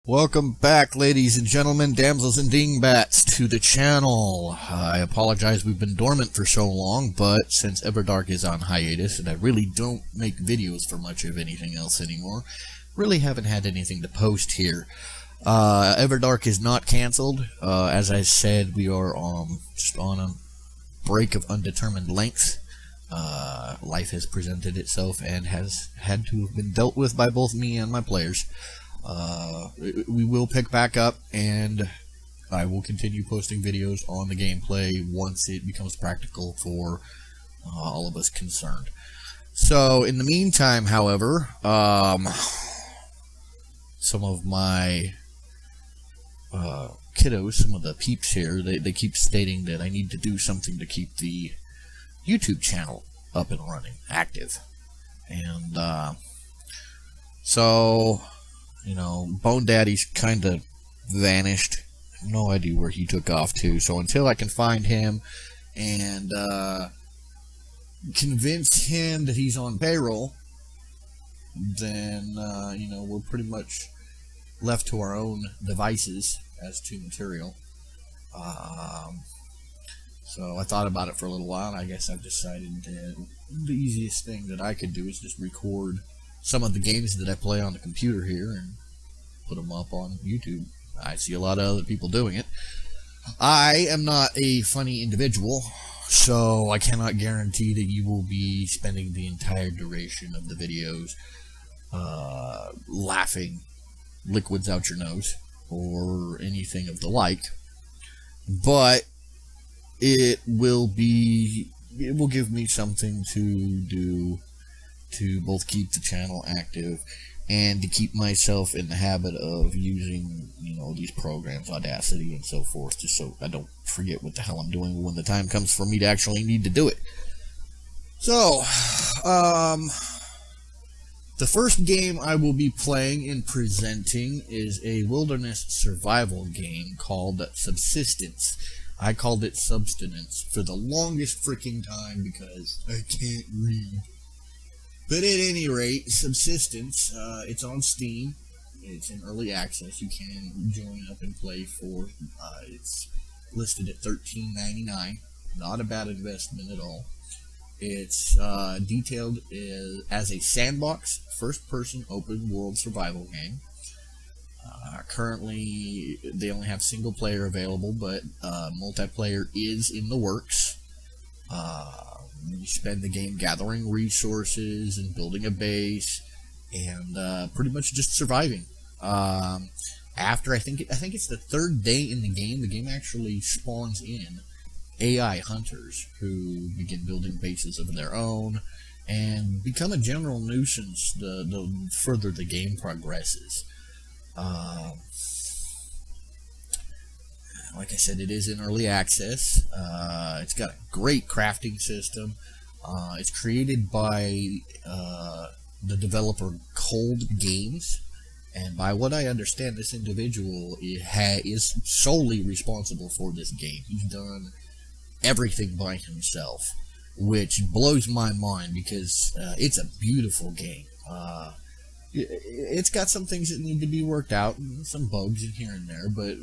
Welcome back, ladies and gentlemen, damsels and dingbats, to the channel. I apologize we've been dormant for so long, but since Everdark is on hiatus, and I really don't make videos for much of anything else anymore, really haven't had anything to post here. Everdark is not cancelled. As I said, we are just on a break of undetermined length. Life has presented itself and has had to have been dealt with by both me and my players. We will pick back up, and I will continue posting videos on the gameplay once it becomes practical for all of us concerned. So, in the meantime, however, some of my kiddos, some of the peeps here, they keep stating that I need to do something to keep the YouTube channel up and running, active. And, so, you know, Bone Daddy's kind of vanished. No idea where he took off to. So until I can find him and convince him that he's on payroll, then, you know, we're pretty much left to our own devices as to material. So I thought about it for a little while, and I guess I've decided that the easiest thing that I could do is just record some of the games that I play on the computer here and put them up on YouTube. I see a lot of other people doing it. I am not a funny individual, so I cannot guarantee that you will be spending the entire duration of the videos laughing liquids out your nose or anything of the like, but it will give me something to do to both keep the channel active and to keep myself in the habit of using, you know, these programs, Audacity and so forth, just so I don't forget what the hell I'm doing when the time comes for me to actually need to do it. So, the first game I will be playing and presenting is a wilderness survival game called Subsistence. I called it Subsistence for the longest freaking time because I can't read. But at any rate, Subsistence, it's on Steam. It's in early access. You can join up and play for, it's listed at $13.99. Not a bad investment at all. It's detailed as a sandbox, first-person open-world survival game. Currently, they only have single-player available, but multiplayer is in the works. You spend the game gathering resources and building a base, and pretty much just surviving. After I think it's the third day in the game actually spawns in AI hunters who begin building bases of their own and become a general nuisance the further the game progresses. Like I said, it is in early access. It's got a great crafting system. It's created by the developer Cold Games, and by what I understand, this individual is solely responsible for this game. He's done everything by himself, which blows my mind because it's a beautiful game. It's got some things that need to be worked out, some bugs in here and there, but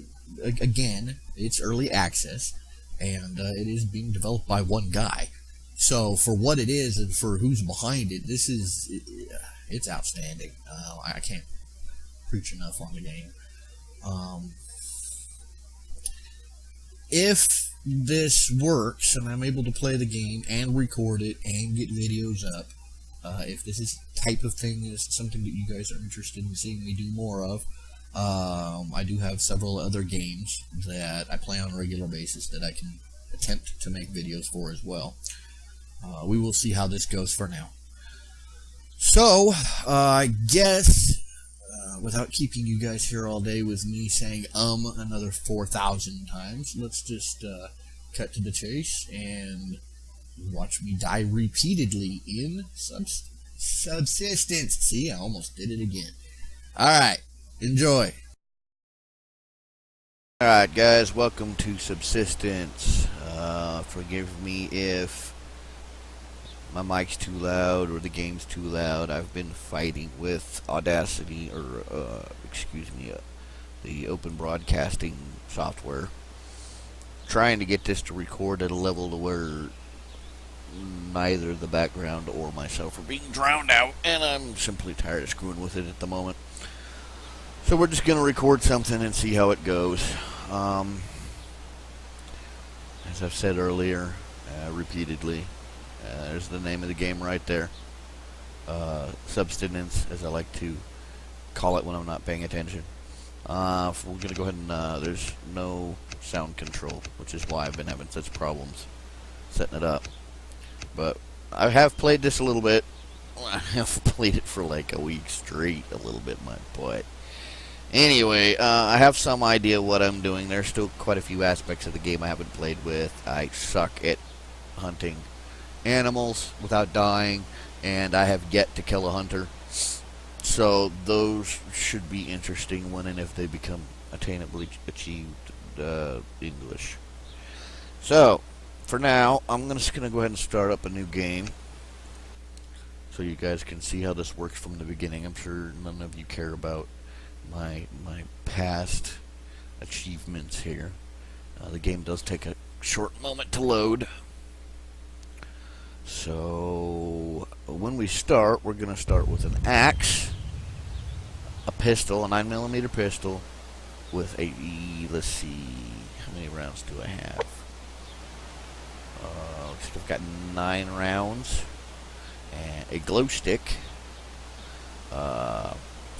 again, it's early access, and it is being developed by one guy. So for what it is and for who's behind it, it's outstanding. I can't preach enough on the game. If this works and I'm able to play the game and record it and get videos up, if this is type of thing is something that you guys are interested in seeing me do more of, I do have several other games that I play on a regular basis that I can attempt to make videos for as well. We will see how this goes for now. So, I guess, without keeping you guys here all day with me saying another 4,000 times, let's just cut to the chase and watch me die repeatedly in Subsistence. See, I almost did it again. Alright. Enjoy. Alright guys, welcome to Subsistence. Forgive me if my mic's too loud or the game's too loud. I've been fighting with Audacity, or excuse me, the open broadcasting software, trying to get this to record at a level to where neither the background or myself are being drowned out, and I'm simply tired of screwing with it at the moment. So we're just going to record something and see how it goes. As I've said earlier, repeatedly, there's the name of the game right there. Subsistence, as I like to call it when I'm not paying attention. We're going to go ahead and, there's no sound control, which is why I've been having such problems setting it up. But I have played this a little bit. I have played it for like a week straight, a little bit, my butt. Anyway, I have some idea what I'm doing. There's still quite a few aspects of the game I haven't played with. I suck at hunting animals without dying, and I have yet to kill a hunter. So those should be interesting when and if they become attainably achieved English. So, for now, I'm just going to go ahead and start up a new game so you guys can see how this works from the beginning. I'm sure none of you care about my past achievements here. The game does take a short moment to load. So when we start, we're going to start with an axe, a pistol, a 9mm pistol, with a, let's see, how many rounds do I have? Looks like I've got 9 rounds, and a glow stick.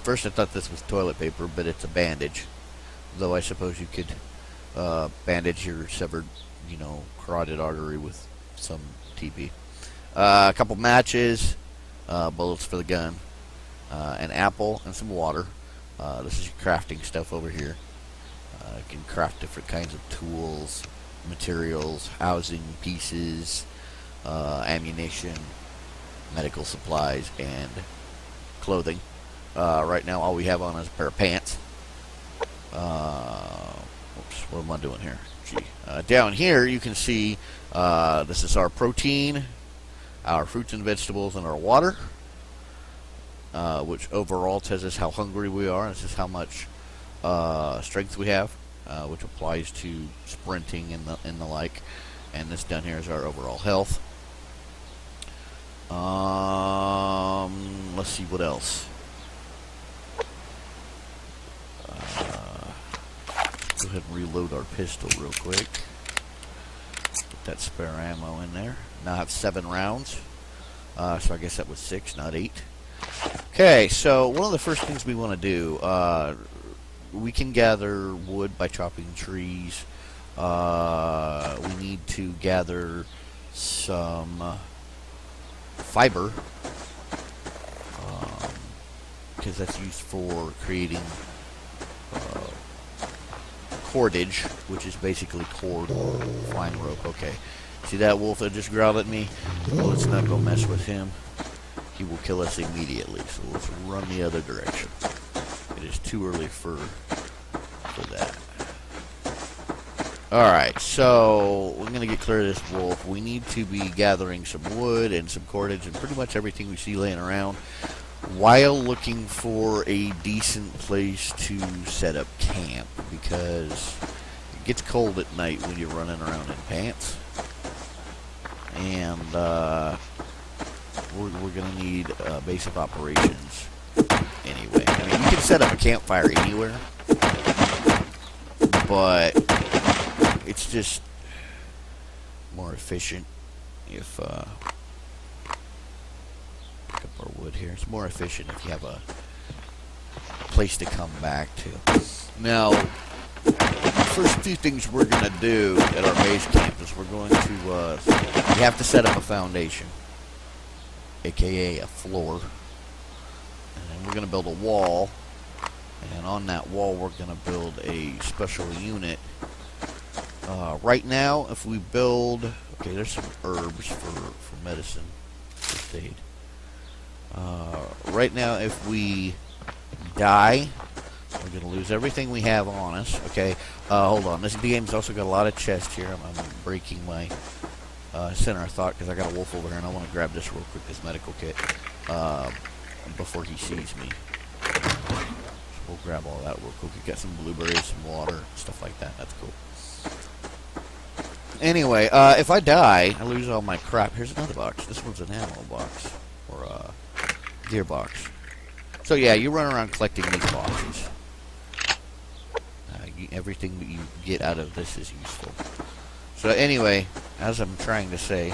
First I thought this was toilet paper, but it's a bandage. Though I suppose you could bandage your severed, carotid artery with some TP. A couple matches, bullets for the gun, an apple, and some water. This is your crafting stuff over here. You can craft different kinds of tools, materials, housing pieces, ammunition, medical supplies, and clothing. Right now all we have on is a pair of pants. Oops, what am I doing here? Down here you can see this is our protein, our fruits and vegetables, and our water, which overall tells us how hungry we are. This is how much strength we have, which applies to sprinting and the like. And this down here is our overall health. Let's see what else. Go ahead and reload our pistol real quick. Get that spare ammo in there. Now I have 7 rounds. So I guess that was 6, not 8. Okay, so one of the first things we want to do, we can gather wood by chopping trees. We need to gather some fiber, because that's used for creating cordage, which is basically cord, flying rope. Okay, see that wolf that just growled at me? Well, let's not go mess with him. He will kill us immediately, so let's run the other direction. It is too early for that. Alright, so we're going to get clear of this wolf. We need to be gathering some wood and some cordage and pretty much everything we see laying around while looking for a decent place to set up camp, because it gets cold at night when you're running around in pants. And we're going to need a base of operations anyway. I mean, you can set up a campfire anywhere, but it's just more efficient if pick up our wood here. It's more efficient if you have a place to come back to. Now, the first few things we're going to do at our base camp is we're going to we have to set up a foundation, aka a floor, and then we're going to build a wall, and on that wall we're going to build a special unit. Right now, if we build, okay, there's some herbs for medicine, first aid. Right now, if we die, we're going to lose everything we have on us. Okay, hold on. This game's also got a lot of chests here. I'm breaking my center of thought because I got a wolf over here, and I want to grab this real quick, this medical kit, before he sees me. So we'll grab all that real quick. We got some blueberries, some water, stuff like that. That's cool. Anyway, if I die, I lose all my crap. Here's another box. This one's an ammo box, or a gear box. So yeah, you run around collecting these boxes. Everything that you get out of this is useful. So anyway, as I'm trying to say,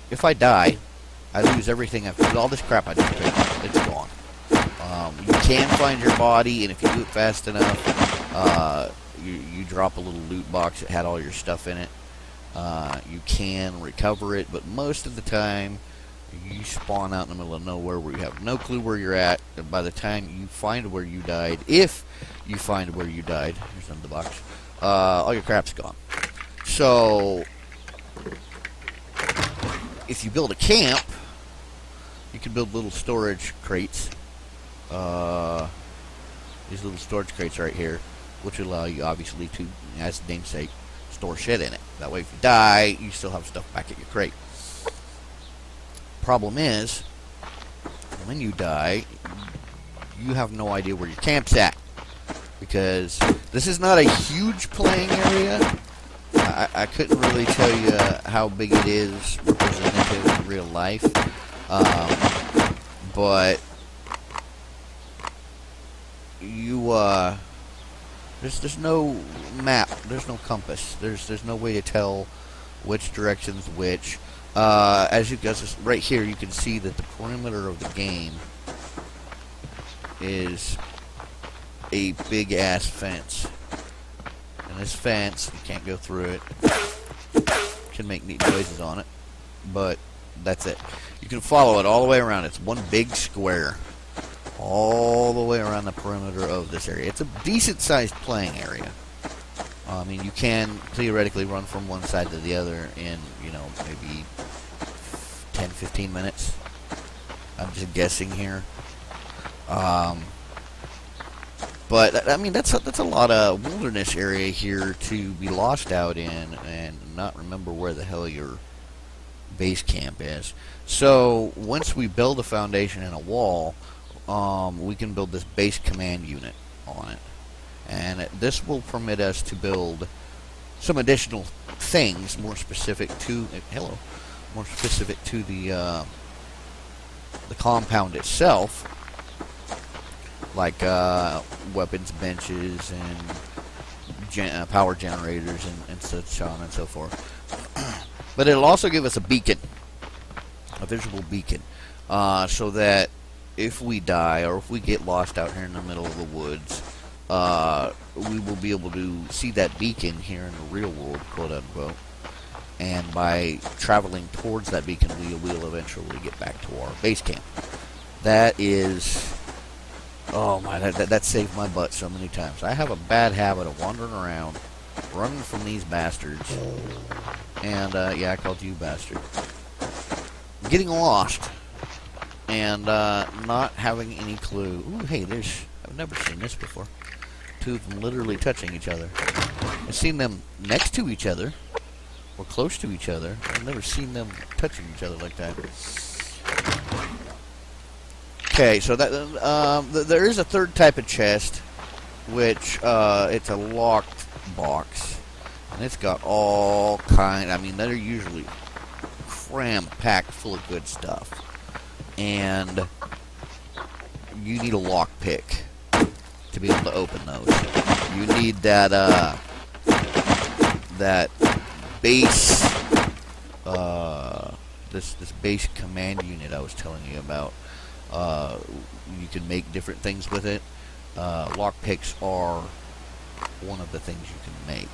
if I die, I lose everything. All this crap I just picked up, it's gone. You can find your body, and if you do it fast enough, you drop a little loot box that had all your stuff in it. You can recover it, but most of the time, you spawn out in the middle of nowhere where you have no clue where you're at. And by the time you find where you died, if you find where you died, here's another box, all your crap's gone. So, if you build a camp, you can build little storage crates. These little storage crates right here, which will allow you, obviously, to, as the namesake, store shit in it. That way, if you die, you still have stuff back at your crate. Problem is, when you die, you have no idea where your camp's at, because this is not a huge playing area. I couldn't really tell you how big it is representative in real life, but you there's no map, there's no compass, there's no way to tell which direction's which. As you guys, right here, you can see that the perimeter of the game is a big ass fence. And this fence, you can't go through it. Can make neat noises on it, but that's it. You can follow it all the way around. It's one big square, all the way around the perimeter of this area. It's a decent sized playing area. I mean, you can theoretically run from one side to the other in, you know, maybe 10-15 minutes. I'm just guessing here. But I mean, that's a lot of wilderness area here to be lost out in and not remember where the hell your base camp is. So once we build a foundation and a wall, we can build this base command unit on it, and this will permit us to build some additional things more specific to the compound itself, like weapons benches and power generators and such on and so forth. But it'll also give us a beacon, a visual beacon, so that if we die or if we get lost out here in the middle of the woods, we will be able to see that beacon here in the real world, quote unquote. And by traveling towards that beacon, we will eventually get back to our base camp. That is, oh my, that saved my butt so many times. I have a bad habit of wandering around, running from these bastards, and yeah, I called you bastard. Getting lost, and not having any clue. Ooh, hey, I've never seen this before. Two of them literally touching each other. I've seen them next to each other, or close to each other. I've never seen them touching each other like that. Okay, so that there is a third type of chest, which it's a locked box, and it's got all kind. I mean, they're usually cram-packed full of good stuff, and you need a lockpick to be able to open those. You need that that base this base command unit I was telling you about. You can make different things with it. Lockpicks are one of the things you can make.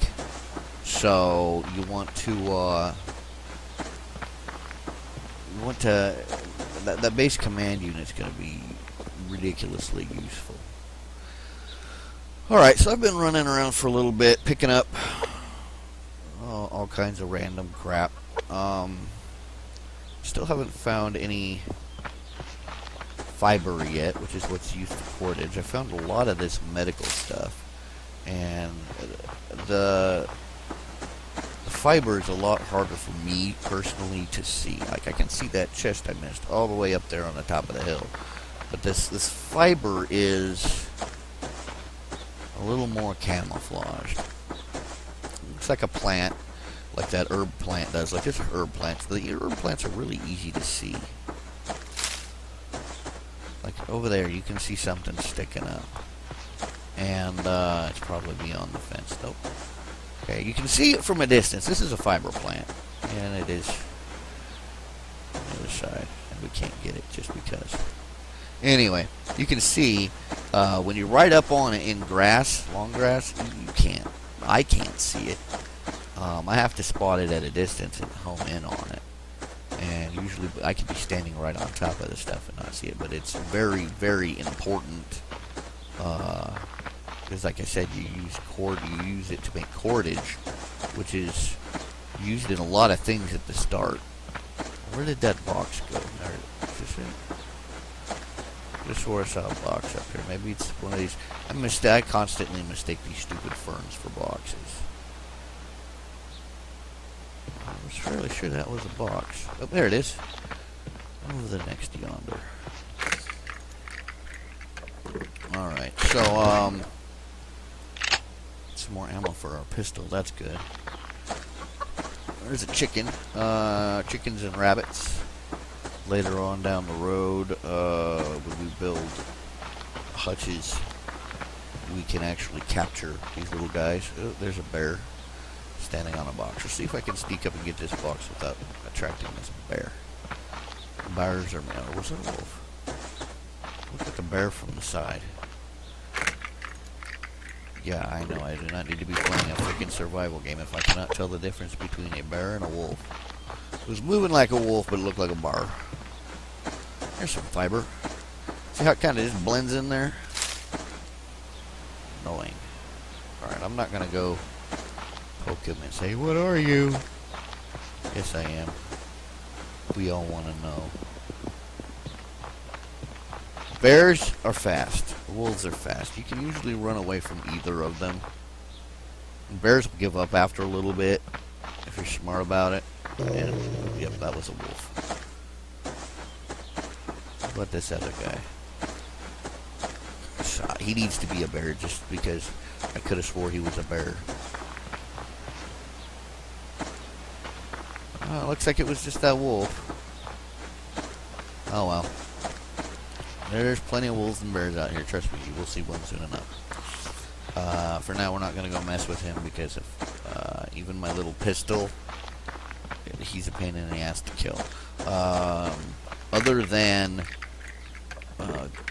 So you want to that base command unit is going to be ridiculously useful. Alright, so I've been running around for a little bit, picking up all kinds of random crap. Still haven't found any fiber yet, which is what's used for cordage. I found a lot of this medical stuff, and the fiber is a lot harder for me personally to see. Like, I can see that chest I missed all the way up there on the top of the hill, But this fiber is a little more camouflaged. Looks like a plant, like that herb plant does. Like this herb plants. The herb plants are really easy to see. Like over there, you can see something sticking up. And it's probably beyond the fence. Nope. Okay, you can see it from a distance. This is a fiber plant. And it is on the other side. And we can't get it just because. Anyway, you can see when you're right up on it in grass, long grass, you can't. I can't see it. I have to spot it at a distance and home in on it. And usually I can be standing right on top of the stuff and not see it. But it's very, very important. Because like I said, you use it to make cordage, which is used in a lot of things at the start. Where did that box go? There, is this it? Just swore I saw a box up here. Maybe it's one of these. I constantly mistake these stupid ferns for boxes. I was fairly sure that was a box. Oh, there it is. Over the next yonder. Alright, so, some more ammo for our pistol. That's good. There's a chicken. Chickens and rabbits. Later on down the road, when we build hutches, we can actually capture these little guys. Oh, there's a bear standing on a box. Let's see if I can sneak up and get this box without attracting this bear. Bears are male. Was it a wolf? Looks like a bear from the side. Yeah, I know. I do not need to be playing a freaking survival game if I cannot tell the difference between a bear and a wolf. It was moving like a wolf, but it looked like a bear. There's some fiber. See how it kind of just blends in there? Annoying. Alright, I'm not going to go poke him and say, "What are you?" Yes, I am. We all want to know. Bears are fast. Wolves are fast. You can usually run away from either of them. And bears will give up after a little bit if you're smart about it. And, yep, that was a wolf. How about this other guy? He needs to be a bear just because I could have swore he was a bear. Oh, looks like it was just that wolf. Oh well. There's plenty of wolves and bears out here. Trust me, you will see one soon enough. For now, we're not going to go mess with him because of even my little pistol. He's a pain in the ass to kill. Other than,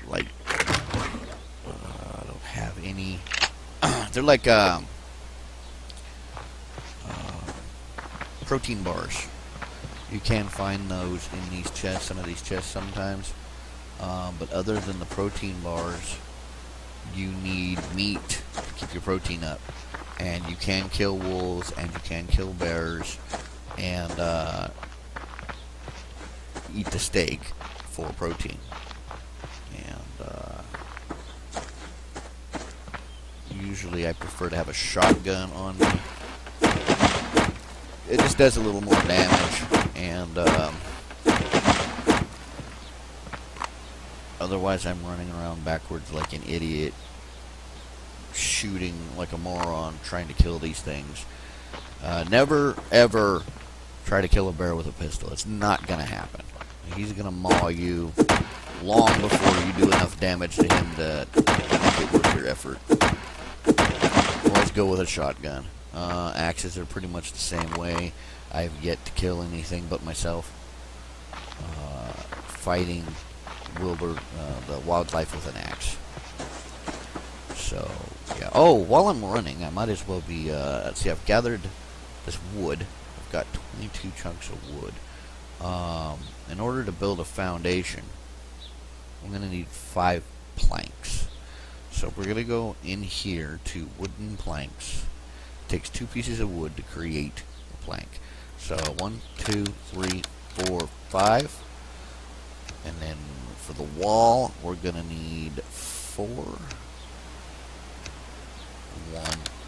like, I don't have any. They're like protein bars. You can find those in these chests, some of these chests sometimes. But other than the protein bars, you need meat to keep your protein up. And you can kill wolves, and you can kill bears, and eat the steak for protein. And usually I prefer to have a shotgun on me. It just does a little more damage, and otherwise I'm running around backwards like an idiot, shooting like a moron, trying to kill these things. Never, ever try to kill a bear with a pistol. It's not going to happen. He's going to maul you long before you do enough damage to him to make it worth your effort. Always go with a shotgun. Axes are pretty much the same way. I've yet to kill anything but myself. Fighting the wildlife with an axe. So, yeah. Oh, while I'm running, I might as well be, let's see, I've gathered this wood. I've got 22 chunks of wood. In order to build a foundation, I'm going to need 5 planks. So we're going to go in here to wooden planks. It takes 2 pieces of wood to create a plank. So 1, 2, 3, 4, 5. And then for the wall, we're going to need 4. 1,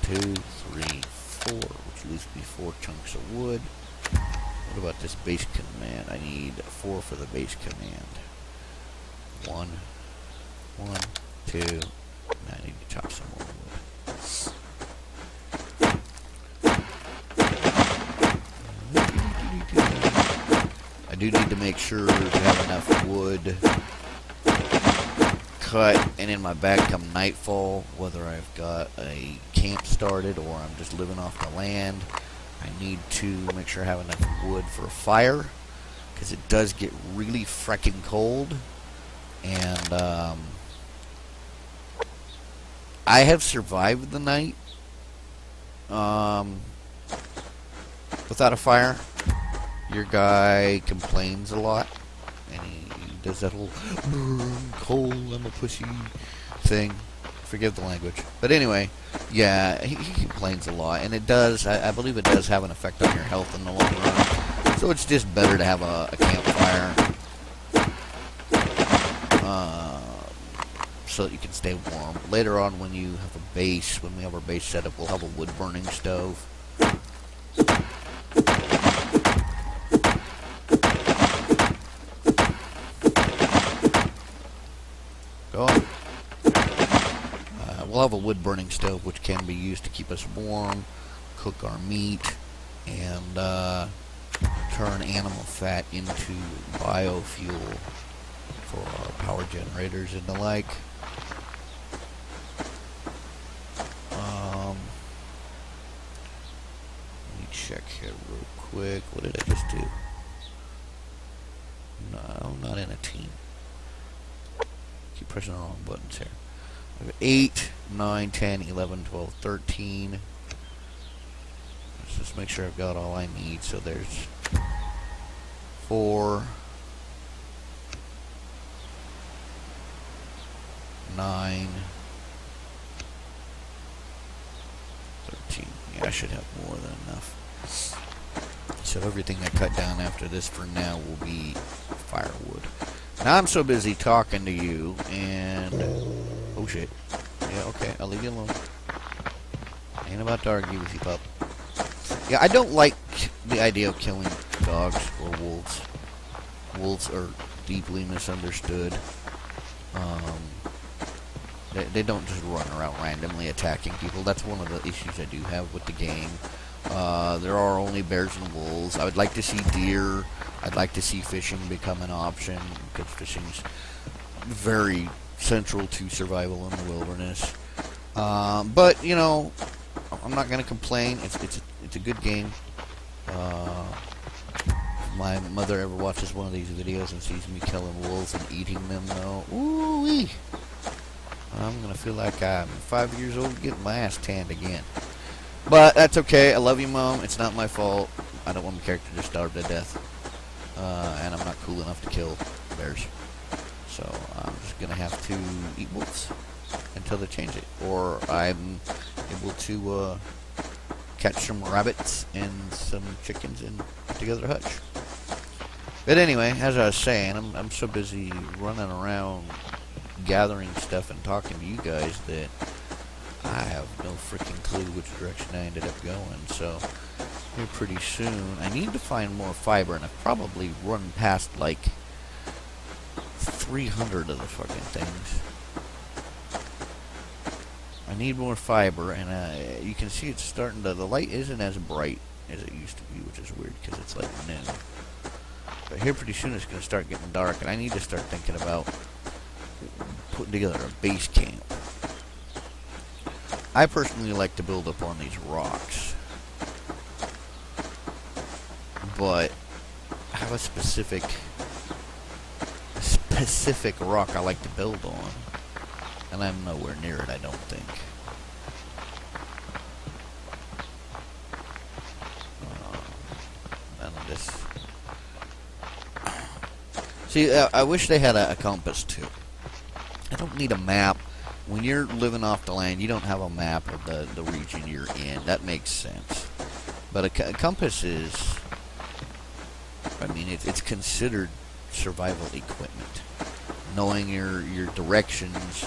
2, 3, 4, which leaves me 4 chunks of wood. What about this base command? I need 4 for the base command. 1, 1, 2. I need to chop some more wood. I do need to make sure to have enough wood cut and in my bag come nightfall, whether I've got a camp started or I'm just living off the land. I need to make sure I have enough wood for a fire, because it does get really freaking cold. And I have survived the night without a fire. Your guy complains a lot, and he does that whole cold, I'm a pussy thing. Forgive the language. But anyway, yeah, he complains a lot, and it does, I believe it does have an effect on your health in the long run. So it's just better to have a campfire so that you can stay warm. Later on, when you have a base, when we have our base set up, we'll have a wood-burning stove. Go on. We'll have a wood-burning stove, which can be used to keep us warm, cook our meat, and turn animal fat into biofuel for our power generators and the like. Let me check here real quick. What did I just do? No, not in a team. Keep pressing the wrong buttons here. We have 8, 9, 10, 11, 12, 13. Let's just make sure I've got all I need. So there's 4, 9, 13. Yeah, I should have more than enough. So everything I cut down after this for now will be firewood. Now I'm so busy talking to you, and oh shit. Yeah, okay, I'll leave you alone. Ain't about to argue with you, pup. Yeah, I don't like the idea of killing dogs or wolves. Wolves are deeply misunderstood. They don't just run around randomly attacking people. That's one of the issues I do have with the game. There are only bears and wolves. I would like to see deer. I'd like to see fishing become an option, because fishing's very central to survival in the wilderness. But you know, I'm not gonna complain. It's a good game. If my mother ever watches one of these videos and sees me killing wolves and eating them, though, ooh-wee, I'm gonna feel like I'm 5 years old getting my ass tanned again. But that's okay. I love you, Mom. It's not my fault. I don't want my character to starve to death. And I'm not cool enough to kill bears. So I'm just going to have to eat wolves until they change it. Or I'm able to catch some rabbits and some chickens and put together a hutch. But anyway, as I was saying, I'm so busy running around gathering stuff and talking to you guys that I have no freaking clue which direction I ended up going. So here pretty soon, I need to find more fiber, and I've probably run past like 300 of the fucking things. I need more fiber, and you can see it's starting to, the light isn't as bright as it used to be, which is weird because it's like noon. But here pretty soon it's going to start getting dark, and I need to start thinking about putting together a base camp. I personally like to build up on these rocks, but I have a specific rock I like to build on, and I'm nowhere near it, I don't think. None of this. See, I wish they had a compass too. I don't need a map. When you're living off the land, you don't have a map of the region you're in. That makes sense. But a compass is, I mean, it's considered survival equipment. Knowing your directions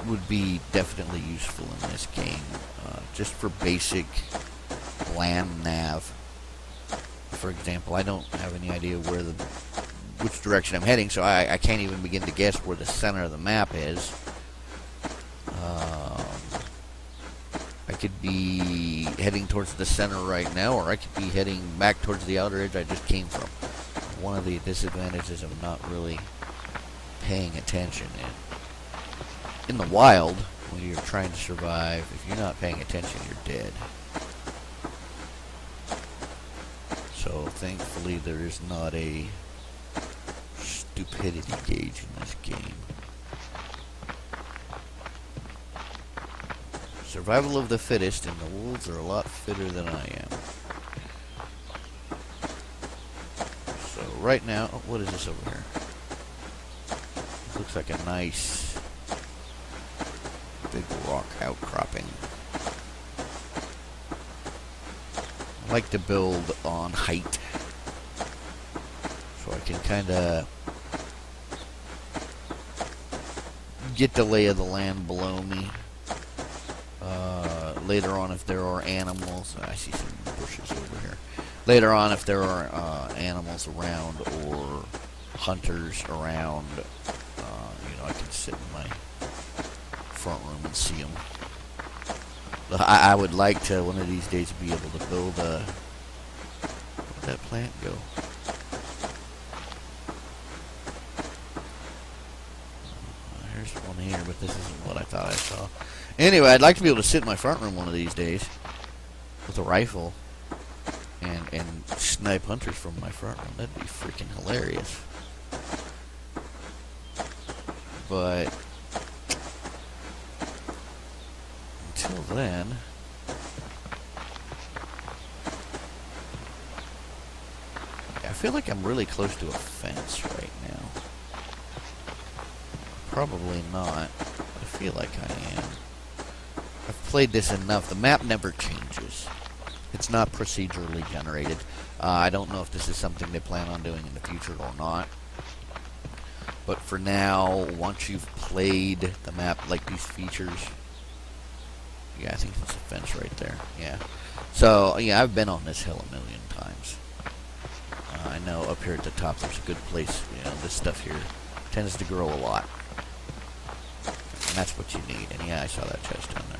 would be definitely useful in this game. Just for basic land nav. For example, I don't have any idea where which direction I'm heading, so I can't even begin to guess where the center of the map is. I could be heading towards the center right now, or I could be heading back towards the outer edge I just came from. One of the disadvantages of not really paying attention. In the wild, when you're trying to survive, if you're not paying attention, you're dead. So thankfully there is not a stupidity gauge in this game. Survival of the fittest, and the wolves are a lot fitter than I am. So right now, oh, what is this over here? This looks like a nice big rock outcropping. I like to build on height, so I can kind of get the lay of the land below me. Later on, if there are animals, I see some bushes over here. Later on, if there are animals around or hunters around, I can sit in my front room and see them. I would like to, one of these days, be able to build a... Where'd that plant go? There's one here, but this isn't what I thought I saw. Anyway, I'd like to be able to sit in my front room one of these days with a rifle and snipe hunters from my front room. That'd be freaking hilarious. But until then, I feel like I'm really close to a fence right now. Probably not. I feel like I am. I've played this enough. The map never changes. It's not procedurally generated. I don't know if this is something they plan on doing in the future or not. But for now, once you've played the map, like these features... Yeah, I think that's a fence right there. Yeah. So, yeah, I've been on this hill a million times. I know up here at the top there's a good place. You know, this stuff here tends to grow a lot. And that's what you need. And yeah, I saw that chest down there.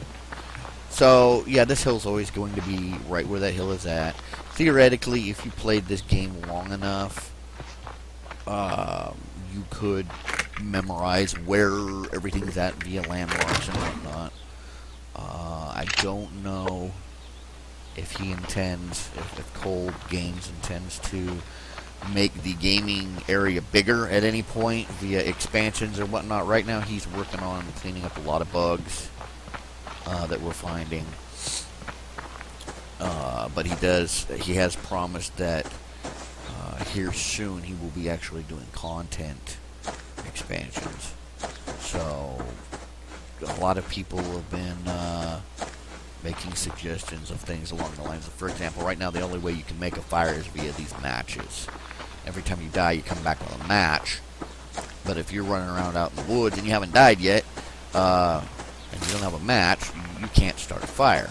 So, yeah, this hill's always going to be right where that hill is at. Theoretically, if you played this game long enough, you could memorize where everything's at via landmarks and whatnot. I don't know if he intends, if Cold Games intends to make the gaming area bigger at any point via expansions or whatnot. Right now, he's working on cleaning up a lot of bugs that we're finding. But he has promised that here soon he will be actually doing content expansions. So a lot of people have been making suggestions of things along the lines of, for example, right now the only way you can make a fire is via these matches. Every time you die, you come back with a match. But if you're running around out in the woods and you haven't died yet, and you don't have a match, you can't start a fire.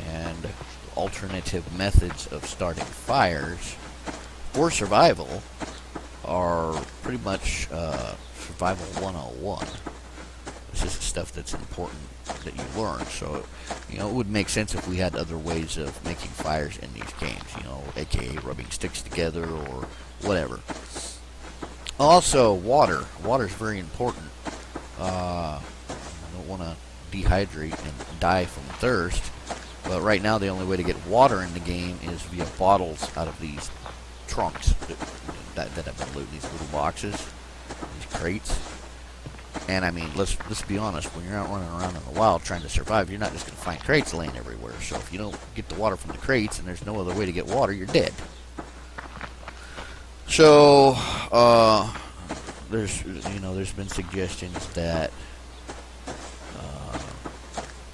And alternative methods of starting fires for survival are pretty much survival 101. This is stuff that's important that you learn. So, it would make sense if we had other ways of making fires in these games, aka rubbing sticks together or whatever. Also, water. Water is very important. I don't want to dehydrate and die from thirst, but right now the only way to get water in the game is via bottles out of these trunks that have been looted, these little boxes, these crates. And I mean, let's be honest, when you're out running around in the wild trying to survive, you're not just going to find crates laying everywhere. So if you don't get the water from the crates and there's no other way to get water, you're dead. So, there's been suggestions that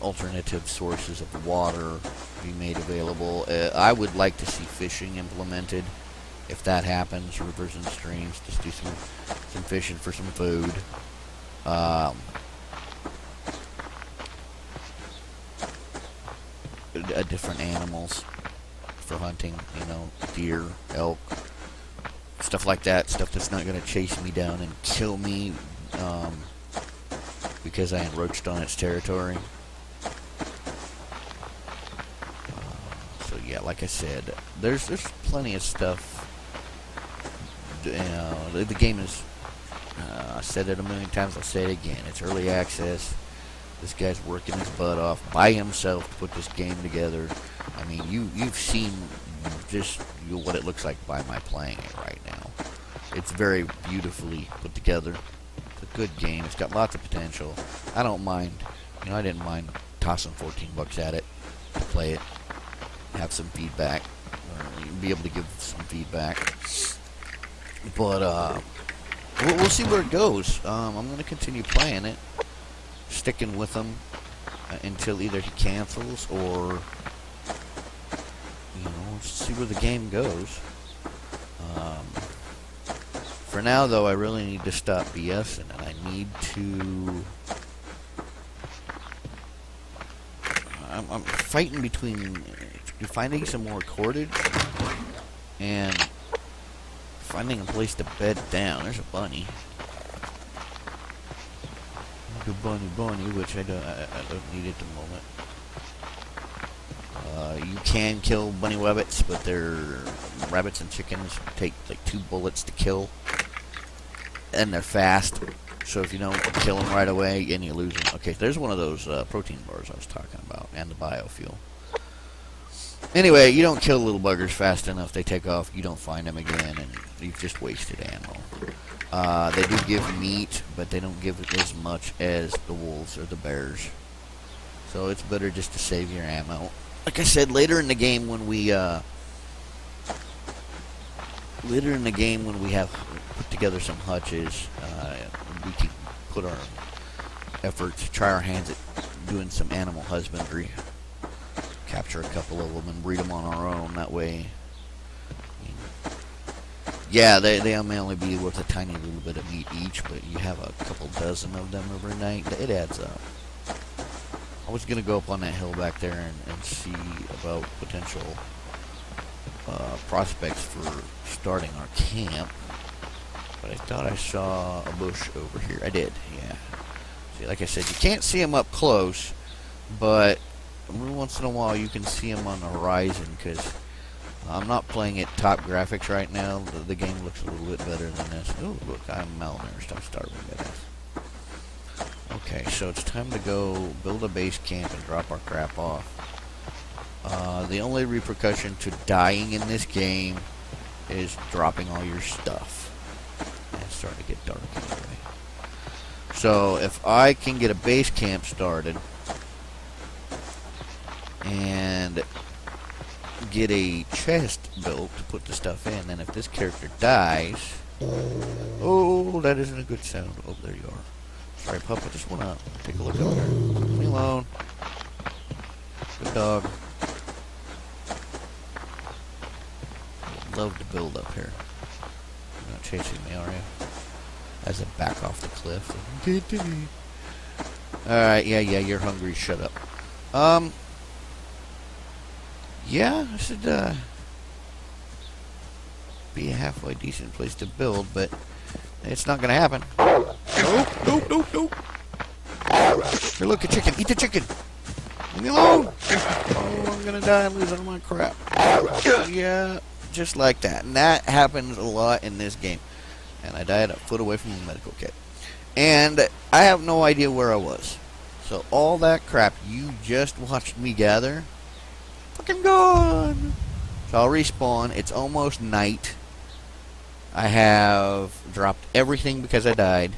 alternative sources of water be made available. I would like to see fishing implemented. If that happens, rivers and streams, just do some fishing for some food. Different animals for hunting, deer, elk, stuff like that, stuff that's not going to chase me down and kill me because I encroached on its territory. So yeah, like I said, there's plenty of stuff. The game is, I said it a million times, I'll say it again, it's early access. This guy's working his butt off by himself to put this game together. I mean, you've seen just what it looks like by my playing it right now. It's very beautifully put together. It's a good game. It's got lots of potential. I don't mind. I didn't mind tossing $14 at it to play it, have some feedback, or be able to give some feedback. But we'll see where it goes. I'm going to continue playing it, sticking with him until either he cancels or, see where the game goes. For now, though, I really need to stop BSing, and I need to... I'm fighting between finding some more cordage and finding a place to bed down. There's a bunny. Good bunny, which I don't need at the moment. You can kill bunny rabbits, but they're rabbits and chickens take like 2 bullets to kill, and they're fast. So if you don't kill them right away, and you lose them. Okay, there's one of those protein bars I was talking about, and the biofuel. Anyway, you don't kill little buggers fast enough, they take off, you don't find them again, and you've just wasted ammo. They do give meat, but they don't give as much as the wolves or the bears. So it's better just to save your ammo. Like I said, later in the game when we have put together some hutches, we can put our efforts, try our hands at doing some animal husbandry. Capture a couple of them and breed them on our own. That way, yeah, they may only be worth a tiny little bit of meat each, but you have a couple dozen of them every night. It adds up. I was going to go up on that hill back there and see about potential prospects for starting our camp, but I thought I saw a bush over here. I did, yeah. See, like I said, you can't see them up close, but every once in a while you can see them on the horizon, because I'm not playing at top graphics right now. The game looks a little bit better than this. Oh, look, I'm malnourished. I'm starving to death. Okay, so it's time to go build a base camp and drop our crap off. The only repercussion to dying in this game is dropping all your stuff. And it's starting to get dark anyway. So if I can get a base camp started and get a chest built to put the stuff in, then if this character dies... Oh, that isn't a good sound. Oh, there you are. Sorry, pup, I just want to take a look over there. Leave me alone. Good dog. Love to build up here. You're not chasing me, are you? As I back off the cliff. Alright, yeah, you're hungry. Shut up. Yeah, this should be a halfway decent place to build, but it's not going to happen. Nope. Here, look, a chicken. Eat the chicken. Leave me alone. Oh, I'm going to die and lose all my crap. Yeah, just like that. And that happens a lot in this game. And I died a foot away from a medical kit. And I have no idea where I was. So all that crap you just watched me gather, fucking gone. So I'll respawn. It's almost night. I have dropped everything because I died.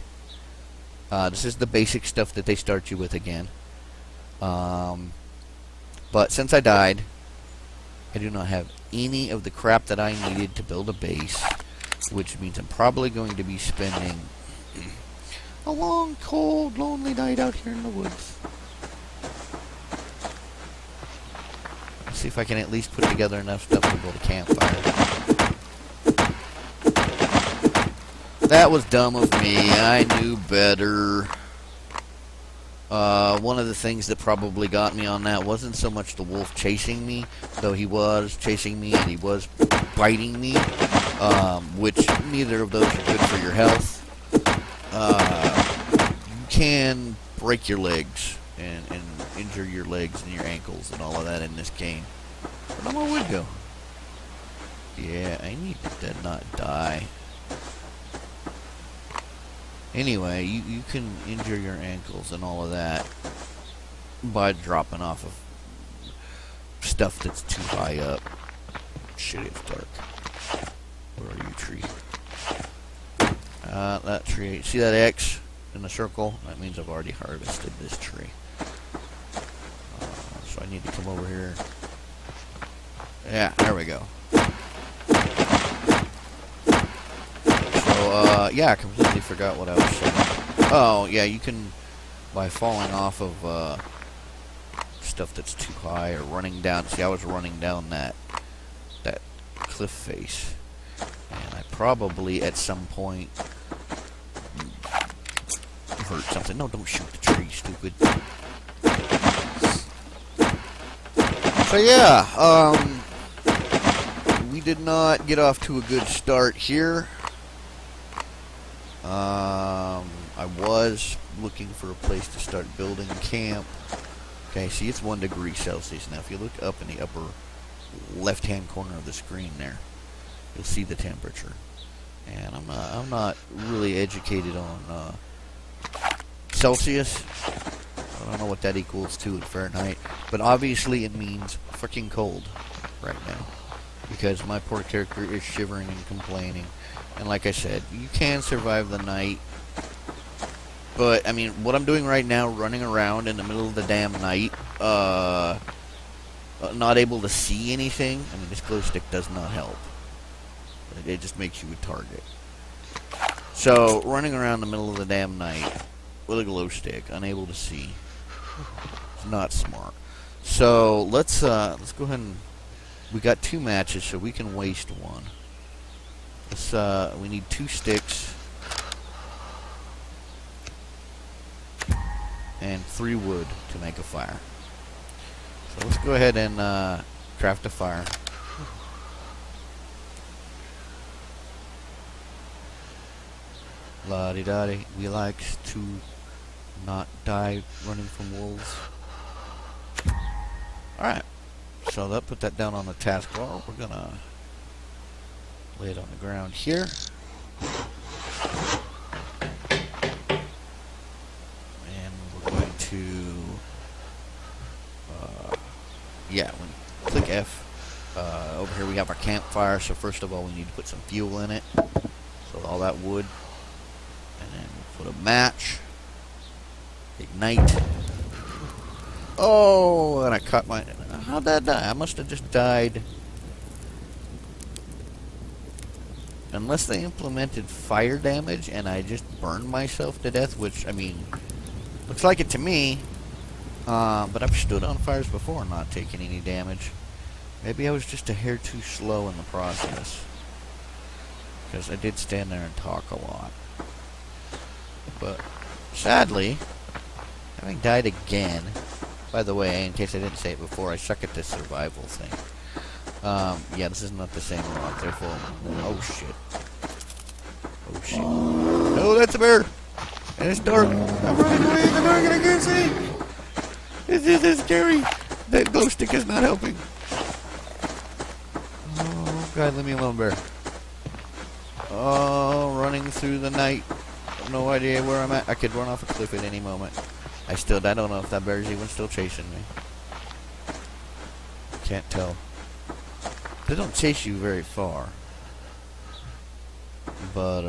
This is the basic stuff that they start you with again. But since I died, I do not have any of the crap that I needed to build a base, which means I'm probably going to be spending a long, cold, lonely night out here in the woods. Let's see if I can at least put together enough stuff to build a campfire. That was dumb of me. I knew better. One of the things that probably got me on that wasn't so much the wolf chasing me, though he was chasing me and he was biting me. which neither of those are good for your health. You can break your legs and injure your legs and your ankles and all of that in this game. But I'm a wood go. Yeah, I need to not die. Anyway, you can injure your ankles and all of that by dropping off of stuff that's too high up. Shit, it's dark. Where are you, tree? That tree. See that X in the circle? That means I've already harvested this tree. So I need to come over here. Yeah, there we go. So, yeah, I completely forgot what I was saying. Oh, yeah, you can, by falling off of stuff that's too high or running down. See, I was running down that cliff face. And I probably, at some point, hurt something. No, don't shoot the tree, stupid. So, yeah, we did not get off to a good start here. I was looking for a place to start building camp. Okay, see, it's 1 degree Celsius. Now, if you look up in the upper left-hand corner of the screen there, you'll see the temperature. And I'm not really educated on Celsius. I don't know what that equals to in Fahrenheit, but obviously it means freaking cold right now, because my poor character is shivering and complaining. And like I said, you can survive the night, but I mean, what I'm doing right now, running around in the middle of the damn night, not able to see anything. I mean, this glow stick does not help. It just makes you a target. So, running around the middle of the damn night with a glow stick, unable to see, it's not smart. So let's go ahead and, we got 2 matches, so we can waste 1. Let's we need 2 sticks and 3 wood to make a fire. So let's go ahead and craft a fire. La-di-da-di. We like to not die running from wolves. Alright. So that put that down on the taskbar. We're gonna lay it on the ground here. And we're going to yeah, when you click F, over here we have our campfire. So first of all, we need to put some fuel in it. So all that wood. And then we'll put a match. Ignite. Oh, and I caught my... How'd that die? I must have just died. Unless they implemented fire damage and I just burned myself to death, which, I mean, looks like it to me. But I've stood on fires before and not taken any damage. Maybe I was just a hair too slow in the process. Because I did stand there and talk a lot. But, sadly, having died again... By the way, in case I didn't say it before, I suck at this survival thing. Yeah, this is not the same rock, therefore... Oh, shit. Oh, shit. No, that's a bear! And it's dark. I'm running away in the dark and I can't see! This is scary! That glow stick is not helping. Oh, God, leave me alone, bear. Oh, running through the night. No idea where I'm at. I could run off a cliff at any moment. I don't know if that bear's even still chasing me. Can't tell. They don't chase you very far. But,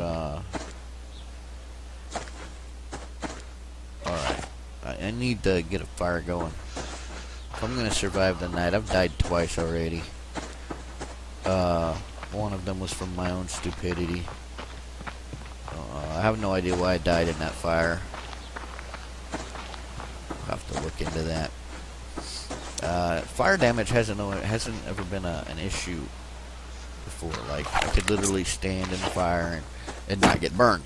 alright. I need to get a fire going. If I'm gonna survive the night, I've died twice already. One of them was from my own stupidity. I have no idea why I died in that fire. I'll have to look into that. Fire damage hasn't ever been an issue before. Like, I could literally stand in the fire and not get burned.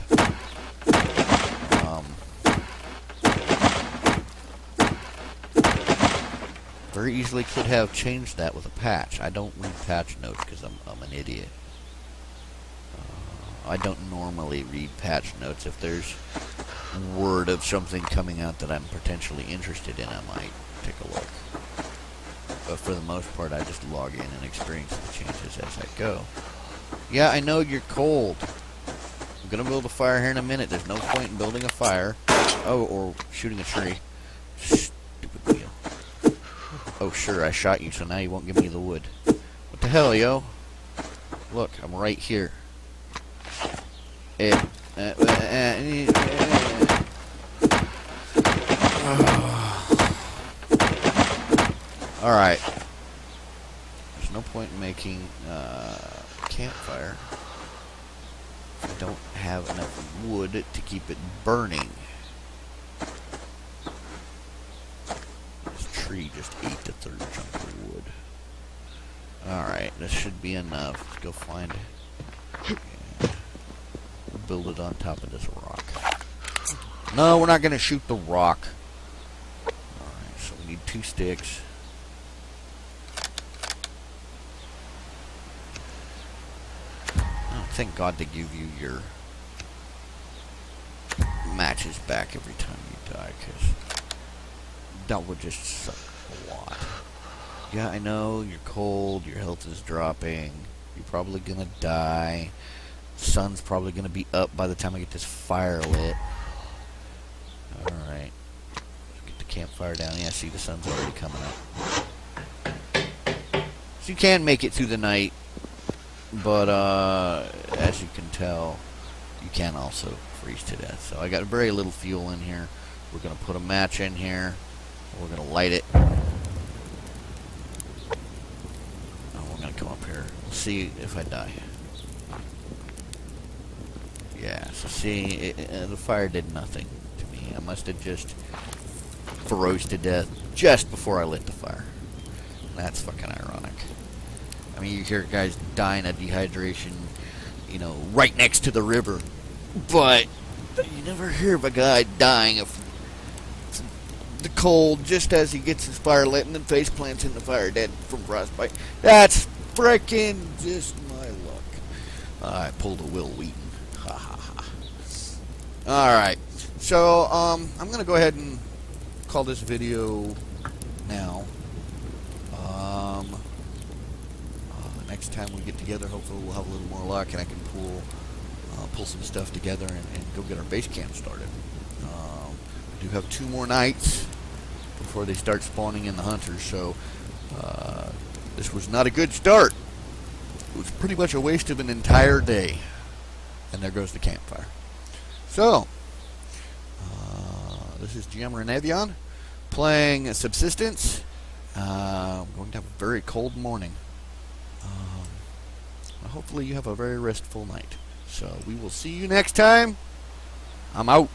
Very easily could have changed that with a patch. I don't read patch notes because I'm an idiot. I don't normally read patch notes. If there's word of something coming out that I'm potentially interested in, I might take a look. But for the most part, I just log in and experience the changes as I go. Yeah, I know you're cold. I'm gonna build a fire here in a minute. There's no point in building a fire. Oh, or shooting a tree. Stupid wheel. Oh, sure, I shot you, so now you won't give me the wood. What the hell, yo? Look, I'm right here. Alright. There's no point in making a campfire if I don't have enough wood to keep it burning. This tree just ate the third chunk of wood. Alright, this should be enough. Let's go find it. Yeah. Build it on top of this rock. No, we're not going to shoot the rock. Alright, so we need 2 sticks. Oh, thank God they give you your matches back every time you die, because that would just suck a lot. Yeah, I know, you're cold, your health is dropping, you're probably gonna die, the sun's probably gonna be up by the time I get this fire lit. Alright, get the campfire down. Yeah, see, the sun's already coming up. So you can make it through the night, but as you can tell, you can also freeze to death. So I got very little fuel in here. We're gonna put a match in here, we're gonna light it. Come up here. See if I die. Yeah, so see, the fire did nothing to me. I must have just froze to death just before I lit the fire. That's fucking ironic. I mean, you hear guys dying of dehydration, you know, right next to the river, but you never hear of a guy dying of the cold just as he gets his fire lit and then face plants in the fire dead from frostbite. That's frickin' just my luck. I pulled a Will Wheaton. Ha ha ha. Alright. So, I'm gonna go ahead and call this video now. Next time we get together, hopefully we'll have a little more luck and I can pull some stuff together and go get our base camp started. We do have 2 more nights before they start spawning in the hunters, so this was not a good start. It was pretty much a waste of an entire day. And there goes the campfire. So, this is DM Renevion playing Subsistence. I'm going to have a very cold morning. Hopefully you have a very restful night. So we will see you next time. I'm out.